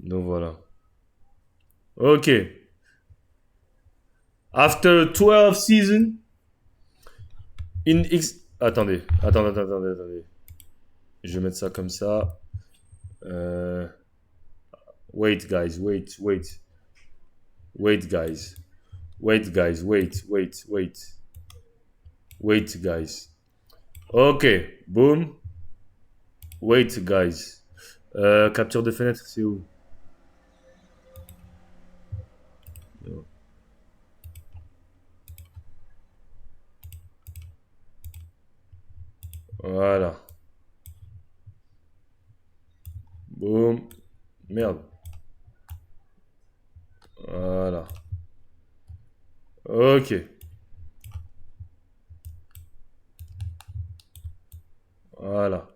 Donc voilà. Ok. After 12 seasons in X. Attendez. Je vais mettre ça comme ça. Euh, Wait, guys. Wait, guys. Wait, guys. Ok. Boom. Wait, guys. Capture de fenêtre, c'est où? Voilà. Boum. Merde. Voilà. Ok. Voilà.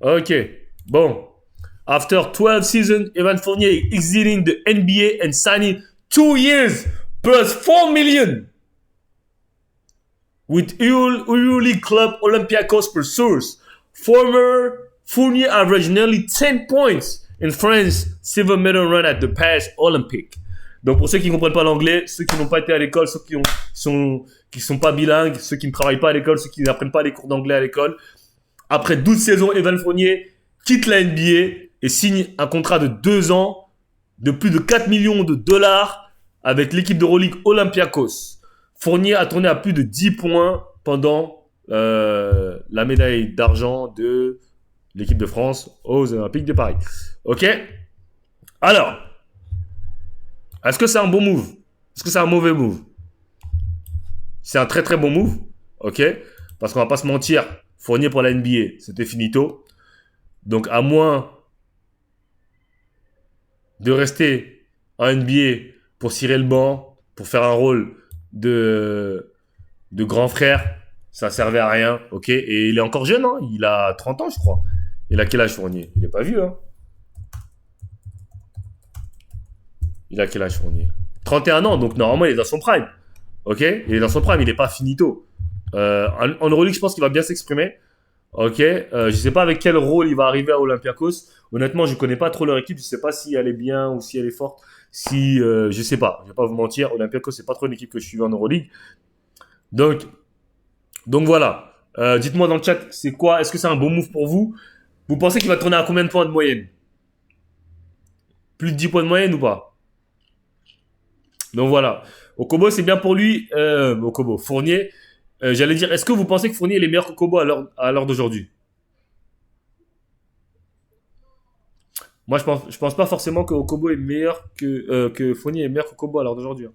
Ok. Bon. After 12 seasons, Evan Fournier exiting the NBA and signing 2 years plus 4 million with EuroLeague club Olympiacos pursuers. Former Fournier averaged nearly 10 points in France's silver medal run at the past Olympic. Donc pour ceux qui ne comprennent pas l'anglais, ceux qui n'ont pas été à l'école, ceux qui sont pas bilingues, ceux qui ne travaillent pas à l'école, ceux qui n'apprennent pas les cours d'anglais à l'école, après 12 saisons, Evan Fournier quitte la NBA et signe un contrat de 2 ans de plus de 4 millions de dollars avec l'équipe d'Euroleague Olympiakos. Fournier a tourné à plus de 10 points pendant la médaille d'argent de l'équipe de France aux Olympiques de Paris. Ok. Alors, est-ce que c'est un bon move? Est-ce que c'est un mauvais move? C'est un très très bon move. Ok. Parce qu'on va pas se mentir, Fournier pour la NBA, c'était finito. Donc à moins de rester en NBA pour cirer le banc, pour faire un rôle de grand frère, ça servait à rien, ok. Et il est encore jeune, hein, il a 30 ans, je crois. Il a quel âge, Fournier? Il est pas vieux, hein. Il a quel âge, Fournier? 31 ans, donc normalement il est dans son prime, ok. Il est dans son prime, il est pas finito. En Euroleague, je pense qu'il va bien s'exprimer. Ok, je sais pas avec quel rôle il va arriver à Olympiakos. Honnêtement, je connais pas trop leur équipe. Je sais pas si elle est bien ou si elle est forte. Si, je sais pas. Je vais pas vous mentir. Olympiakos, c'est pas trop une équipe que je suis en Euroleague. Donc, donc voilà. Dites-moi dans le chat, c'est quoi? Est-ce que c'est un bon move pour vous? Vous pensez qu'il va tourner à combien de points de moyenne? Plus de 10 points de moyenne ou pas? Donc voilà. Okobo, c'est bien pour lui. Okobo, Fournier. J'allais dire, est-ce que vous pensez que Fournier est meilleur qu'Okobo à l'heure d'aujourd'hui? Moi, je pense pas forcément que Okobo est meilleur que Fournier est meilleur qu'Okobo à l'heure d'aujourd'hui, hein.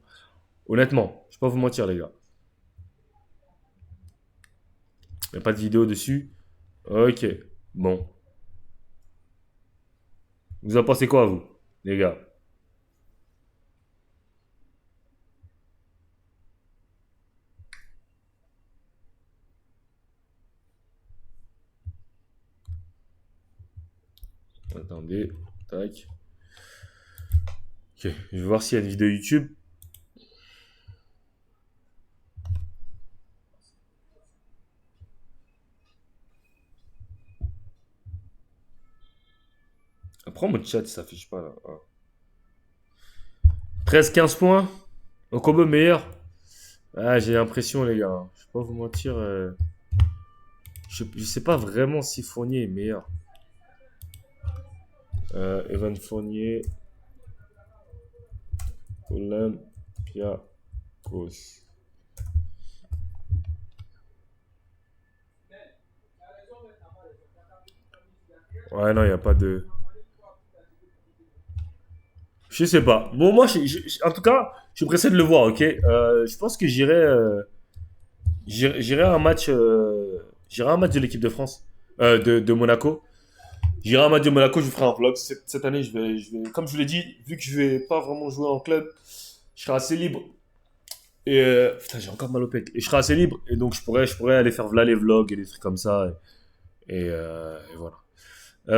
Honnêtement, je vais pas vous mentir, les gars. Il n'y a pas de vidéo dessus. Ok. Bon. Vous en pensez quoi, vous, les gars? Attendez. Tac. Ok. Je vais voir s'il y a une vidéo YouTube. Après, mon chat, ça s'affiche pas, là. Ah. 13-15 points. Okobo meilleur. Ah, j'ai l'impression, les gars. Je vais pas vous mentir. Je sais pas vraiment si Fournier est meilleur. Evan Fournier. Olympiakos. Ouais, non, il n'y a pas de. Je sais pas. Bon, moi, en tout cas, je suis pressé de le voir, ok. Je pense que j'irai à un match. J'irai à un match de l'équipe de France. De Monaco. J'irai à un match de Monaco, je vous ferai un vlog. Cette année, comme je vous l'ai dit, vu que je vais pas vraiment jouer en club, je serai assez libre. Et putain, j'ai encore mal au pec. Et je serai assez libre. Et donc, je pourrais aller faire là les vlogs et des trucs comme ça. Et voilà.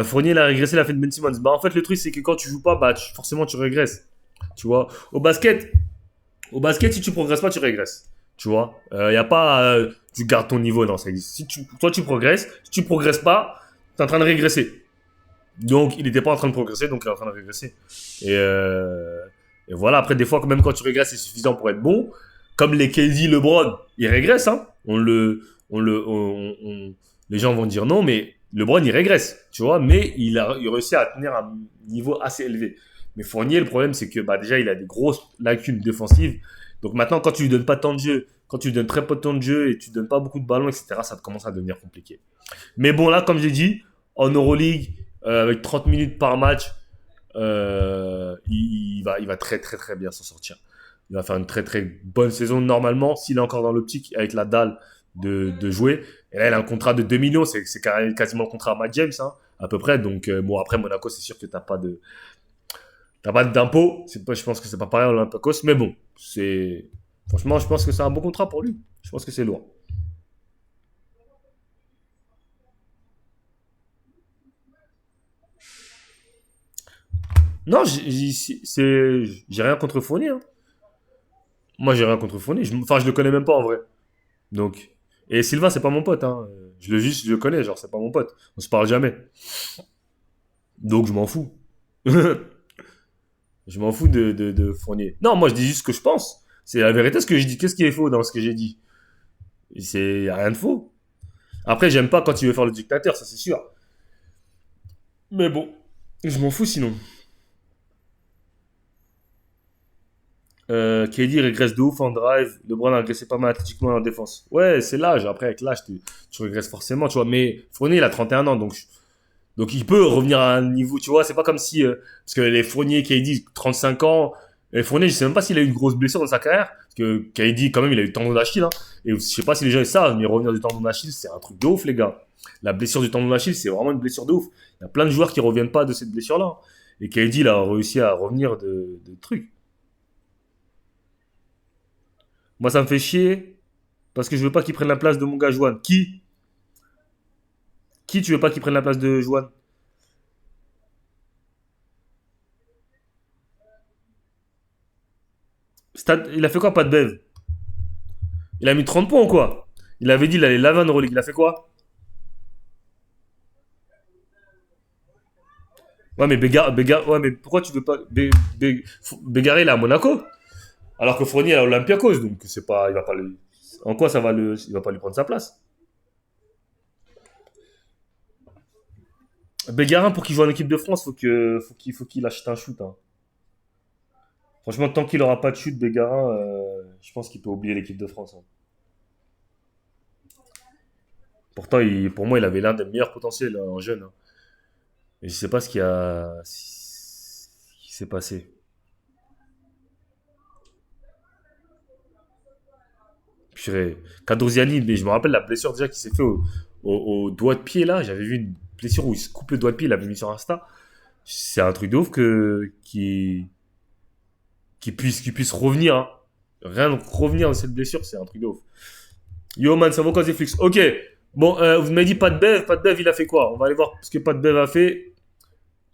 Fournier, il a régressé la fin de Ben Simmons. Bah, en fait, le truc, c'est que quand tu joues pas, bah, forcément, tu régresses. Tu vois. Au basket, si tu progresses pas, tu régresses. Tu vois. Y a pas, tu gardes ton niveau, non, ça existe. Toi, tu progresses. Si tu progresses pas, t'es en train de régresser. Donc, il n'était pas en train de progresser, donc il est en train de régresser. Et, euh, et voilà, après, des fois, même quand tu régresses, c'est suffisant pour être bon. Comme les KD, LeBron, ils régressent, hein. Les gens vont dire non, mais LeBron, il régresse, tu vois, mais il réussit à tenir un niveau assez élevé. Mais Fournier, le problème, c'est que bah, déjà, il a des grosses lacunes défensives. Donc maintenant, quand tu lui donnes pas tant de jeu, quand tu lui donnes très peu de temps de jeu et tu lui donnes pas beaucoup de ballons, etc., ça commence à devenir compliqué. Mais bon, là, comme j'ai dit, en Euroleague, avec 30 minutes par match, il va très très très bien s'en sortir. Il va faire une très très bonne saison normalement, s'il est encore dans l'optique avec la dalle de jouer. Et là, il a un contrat de 2 millions, c'est quasiment le contrat à Matt James, hein, à peu près. Donc, bon, après Monaco, c'est sûr que t'as pas d'impôt. Je pense que c'est pas pareil à l'Olympiakos, mais bon, franchement, je pense que c'est un bon contrat pour lui. Je pense que c'est lourd. Non, j'ai rien contre Fournier, hein. Moi, j'ai rien contre Fournier. Enfin, je le connais même pas en vrai. Donc, et Sylvain, c'est pas mon pote, hein. Je le connais, genre, c'est pas mon pote. On se parle jamais. Donc, je m'en fous. Je m'en fous de Fournier. Non, moi, je dis juste ce que je pense. C'est la vérité ce que je dis. Qu'est-ce qui est faux dans ce que j'ai dit? Y a rien de faux. Après, j'aime pas quand il veut faire le dictateur, ça c'est sûr. Mais bon, je m'en fous sinon. KD régresse de ouf en drive. LeBron a régressé pas mal athlétiquement en défense. Ouais, c'est l'âge. Après, avec l'âge, tu régresses forcément, tu vois. Mais Fournier, il a 31 ans, donc il peut revenir à un niveau, tu vois. C'est pas comme si. Parce que les Fournier, KD, 35 ans. Les Fournier, je sais même pas s'il a eu une grosse blessure dans sa carrière. Parce que KD, quand même, il a eu le tendon d'Achille, hein. Et je sais pas si les gens ils savent, mais revenir du tendon d'Achille, c'est un truc de ouf, les gars. La blessure du tendon d'Achille, c'est vraiment une blessure de ouf. Il y a plein de joueurs qui reviennent pas de cette blessure-là. Et KD, il a réussi à revenir de trucs. Moi, ça me fait chier parce que je veux pas qu'il prenne la place de mon gars Joanne. Qui tu veux pas qu'il prenne la place de Joanne? Il a fait quoi, pas de bev? Il a mis 30 points ou quoi? Il avait dit il allait laver en Euroleague. Il a fait quoi? Ouais, mais ouais, mais pourquoi tu veux pas. Bégaré, il est à Monaco. Alors que Fournier est à Olympiakos. Donc, c'est pas. Il va pas le. En quoi ça va le. Il va pas lui prendre sa place? Bégarin, pour qu'il joue en équipe de France, faut qu'il achète un shoot, hein. Franchement, tant qu'il aura pas de shoot, Bégarin, je pense qu'il peut oublier l'équipe de France, hein. Pourtant, pour moi, il avait l'un des meilleurs potentiels, en jeune, hein. Et je sais pas ce qui s'est passé. Purée. Kadrouziani, mais je me rappelle la blessure déjà qui s'est fait au doigt de pied là. J'avais vu une blessure où il se coupe le doigt de pied, il l'avait mis sur Insta. C'est un truc de ouf qu'il puisse revenir, hein. Rien que revenir de cette blessure, c'est un truc de ouf. Yo man, ça vaut quoi Zflix? Ok. Bon, vous m'avez dit pas de Bev. Pas de Bev, il a fait quoi? On va aller voir ce que pas de Bev a fait.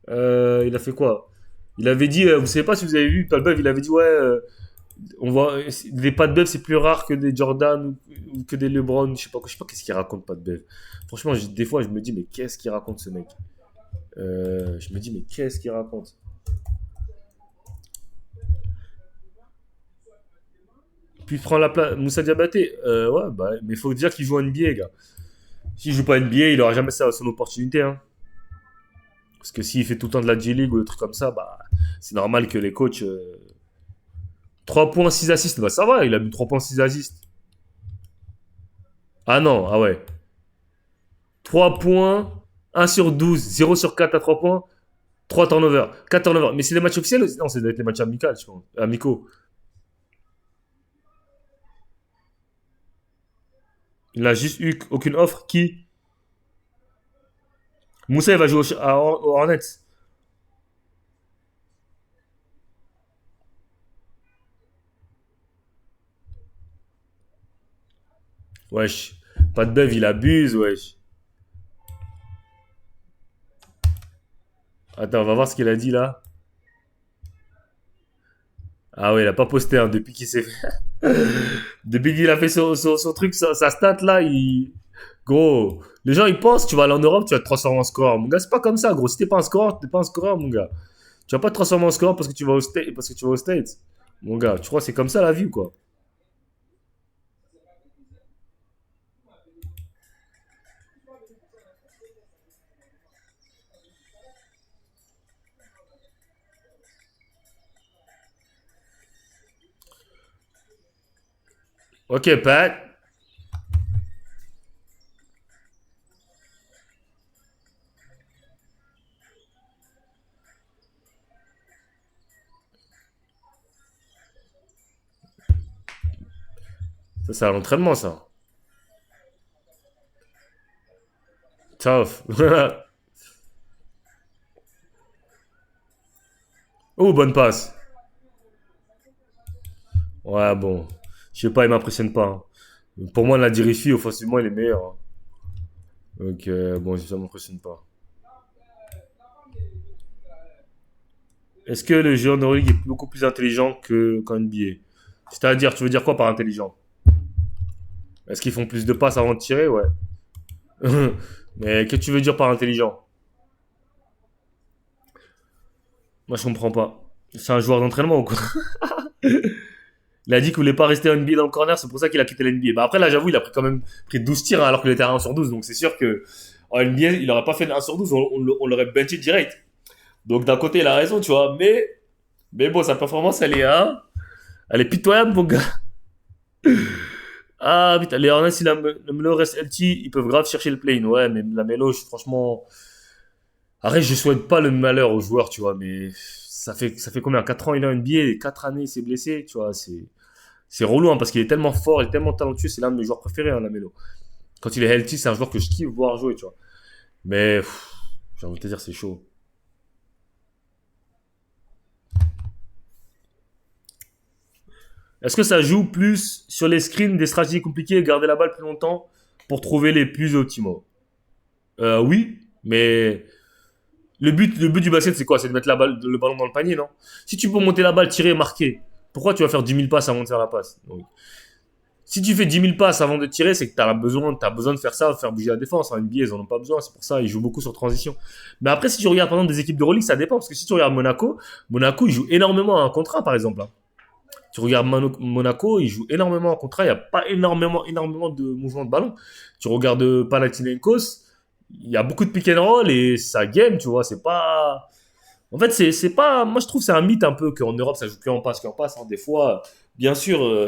Il a fait quoi? Il avait dit, vous savez pas si vous avez vu, pas de Bev, il avait dit ouais. On voit des pas de Bev, c'est plus rare que des Jordan ou que des LeBron. Je sais pas qu'est-ce qu'il raconte pas de Bev. Franchement, des fois, je me dis mais qu'est-ce qu'il raconte ce mec? Je me dis mais qu'est-ce qu'il raconte? Puis il prend la place. Moussa Diabaté, ouais, bah, mais il faut dire qu'il joue en NBA, gars. S'il joue pas NBA, il aura jamais son opportunité, hein. Parce que s'il fait tout le temps de la G-League ou des trucs comme ça, bah, c'est normal que les coachs. 3 points, 6 assists, bah ça va, il a mis 3 points, 6 assists. Ah non, ah ouais. 3 points, 1/12, 0/4 à 3 points, 3 turnovers, 4 turnovers. Mais c'est les matchs officiels aussi? Non, c'est doit être les matchs amicaux, je pense. Amicaux. Il n'a juste eu aucune offre. Qui? Moussa, il va jouer au Hornets. Wesh. Pas de bev, il abuse, wesh. Attends, on va voir ce qu'il a dit là. Ah ouais, il a pas posté, hein, depuis qu'il s'est fait. Depuis qu'il a fait son truc, sa stat là, Gros, les gens ils pensent, tu vas aller en Europe, tu vas te transformer en scoreur. Mon gars, c'est pas comme ça, gros. Si t'es pas un scoreur, t'es pas un scoreur, mon gars. Tu vas pas te transformer en scoreur parce que tu vas parce que tu vas au States. Mon gars, tu crois que c'est comme ça la vie ou quoi? Ok, Pat. Ça, c'est à l'entraînement, ça. Tough. Oh, bonne passe. Ouais, bon. Je sais pas, il m'impressionne pas, hein. Pour moi, la Dirifi, offensivement, il est meilleur, hein. Donc, bon, ça m'impressionne pas. Est-ce que le jeu en Euroleague est beaucoup plus intelligent qu'en NBA? C'est-à-dire, tu veux dire quoi par intelligent? Est-ce qu'ils font plus de passes avant de tirer? Ouais. Mais que tu veux dire par intelligent? Moi, je comprends pas. C'est un joueur d'entraînement ou quoi? Il a dit qu'il voulait pas rester en NBA dans le corner, c'est pour ça qu'il a quitté l'NBA. Bah après, là, j'avoue, il a pris quand même pris 12 tirs, hein, alors qu'il était à 1 sur 12. Donc c'est sûr que en NBA, il aurait pas fait de 1 sur 12, on l'aurait benché direct. Donc d'un côté, il a raison, tu vois. Mais bon, sa performance, elle est pitoyable, mon gars. Ah putain, les Hornets, si la Melo reste LT, ils peuvent grave chercher le play-in. Ouais, mais la Melo, franchement. Arrête, je souhaite pas le malheur aux joueurs, tu vois, mais ça fait combien? 4 ans il est en NBA, et 4 années il s'est blessé, tu vois, c'est relou, hein, parce qu'il est tellement fort, il est tellement talentueux, c'est l'un de mes joueurs préférés, hein, la Melo. Quand il est healthy, c'est un joueur que je kiffe voir jouer, tu vois. Mais j'ai envie de te dire, c'est chaud. Est-ce que ça joue plus sur les screens, des stratégies compliquées et garder la balle plus longtemps pour trouver les plus optimaux? Oui, mais le but du basket, c'est quoi? C'est de mettre le ballon dans le panier, non? Si tu peux monter la balle, tirer, marquer, pourquoi tu vas faire 10 000 passes avant de faire la passe? Donc, si tu fais 10 000 passes avant de tirer, c'est que t'as besoin de faire ça, de faire bouger la défense. En NBA, ils en ont pas besoin, c'est pour ça, ils jouent beaucoup sur transition. Mais après, si tu regardes par exemple des équipes de Euroleague, ça dépend, parce que si tu regardes Monaco, ils jouent énormément à un contrat, par exemple, hein. Tu regardes Monaco, ils jouent énormément en contrat, il n'y a pas énormément de mouvements de ballon. Tu regardes Panathinaikos, il y a beaucoup de pick and roll et ça game, tu vois, c'est pas. En fait, c'est pas. Moi, je trouve que c'est un mythe un peu qu'en Europe, ça joue qu'en passe, hein. Des fois, bien sûr,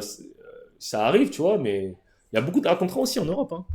ça arrive, tu vois, mais il y a beaucoup de contrats aussi en Europe, hein.